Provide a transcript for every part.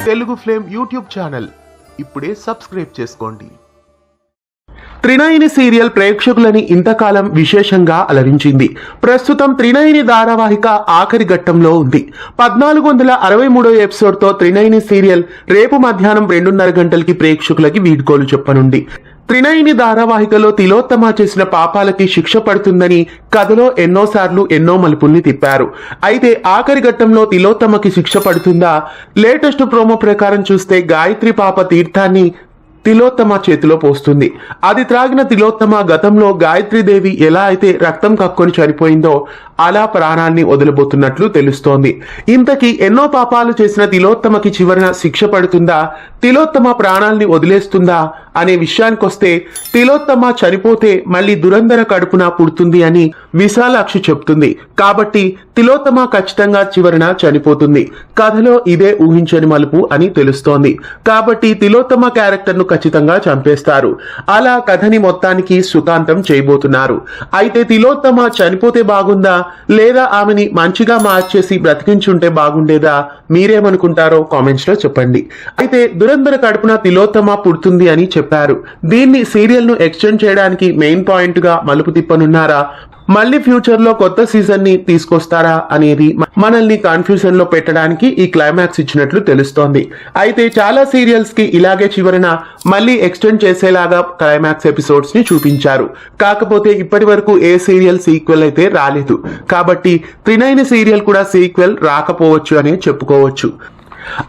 Telugu flame YouTube channel ఇప్పుడే subscribe చేసుకోండి. Trinayani serial ప్రేక్షకులని ఇంతకాలం విశేషంగా అలరించింది. ప్రస్తుతం త్రినయని ధారావాహిక ఆఖరి ఘట్టంలో ఉంది. 1463వ ఎపిసోడ్తో త్రినయని సీరియల్ రేపు మధ్యాహ్నం 2:30 గంటలకి ప్రేక్షకులకి వీడ్కోలు చెప్పనుంది. త్రినయని ధారావాహికలో తిలోత్తమ చేసిన పాపాలకి శిక్ష పడుతుందని కథలో ఎన్నోసార్లు ఎన్నో మలుపుల్ని తిప్పారు. అయితే ఆఖరి ఘట్టంలో తిలోత్తమకి శిక్ష పడుతుందా? లేటెస్ట్ ప్రోమో ప్రకారం చూస్తే గాయత్రి పాప తీర్థాన్ని తిలోత్తమ చేతిలో పోస్తుంది. అది త్రాగిన తిలోత్తమ గతంలో గాయత్రీదేవి ఎలా అయితే రక్తం కక్కుని చనిపోయిందో అలా ప్రాణాన్ని వదిలిపోతున్నట్లు తెలుస్తోంది. ఇంతకీ ఎన్నో పాపాలు చేసిన తిలోత్తమకి చివరన శిక్ష పడుతుందా? తిలోత్తమ ప్రాణాల్ని వదిలేస్తుందా అనే విషయానికొస్తే తిలోత్తమ చనిపోతే మళ్ళీ దురంధర కడుపున పుడుతుంది అని విశాలాక్షి చెప్తుంది. కాబట్టి తిలోత్తమ ఖచ్చితంగా చివరన చనిపోతుంది. కథలో ఇదే ఊహించని మలుపు అని తెలుస్తోంది. కాబట్టి తిలోత్తమ క్యారెక్టర్ను ఖచ్చితంగా చంపేస్తారు. అలా కథని మొత్తానికి సుఖాంతం చేయబోతున్నారు. అయితే తిలోత్తమ చనిపోతే బాగుందా లేదా ఆమెని మంచిగా మార్చేసి బ్రతికించుంటే బాగుండేదా? మీరేమనుకుంటారో కామెంట్స్ లో చెప్పండి. అయితే దురంధర కడుపున తిలోత్తమ పుడుతుంది అని చెప్పారు. దీన్ని సీరియల్ ను ఎక్స్టెండ్ చేయడానికి మెయిన్ పాయింట్ గా మలుపు తిప్పనున్నారా? మళ్ళీ ఫ్యూచర్ లో కొత్త సీజన్ ని తీసుకొస్తారా అనేది మనల్ని కన్ఫ్యూజన్ లో పెట్టడానికి ఈ క్లైమాక్స్ ఇచ్చినట్లు తెలుస్తోంది. అయితే చాలా సీరియల్స్ కి ఇలాగే చివరన మళ్ళీ ఎక్స్టెండ్ చేసేలాగా క్లైమాక్స్ ఎపిసోడ్స్ ని చూపించారు. కాకపోతే ఇప్పటి వరకు ఏ సీరియల్ సీక్వెల్ అయితే రాలేదు. కాబట్టి త్రినయని సీరియల్ కూడా సీక్వెల్ రాకపోవచ్చు అని చెప్పుకోవచ్చు.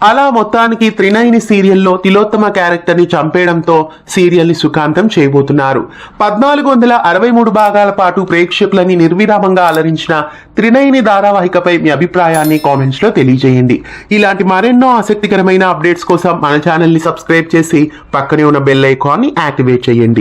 అలా మొత్తానికి త్రినయని సీరియల్లో తిలోత్తమ క్యారెక్టర్ ని చంపేయడంతో సీరియల్ ని సుఖాంతం చేయబోతున్నారు. 1463 భాగాల పాటు ప్రేక్షకులని నిర్విరామంగా అలరించిన త్రినయని ధారావాహికపై మీ అభిప్రాయాన్ని కామెంట్స్ లో తెలియజేయండి. ఇలాంటి మరెన్నో ఆసక్తికరమైన అప్డేట్స్ కోసం మన ఛానల్ ని సబ్స్క్రైబ్ చేసి పక్కనే ఉన్న బెల్ ఐకాన్ ని యాక్టివేట్ చేయండి.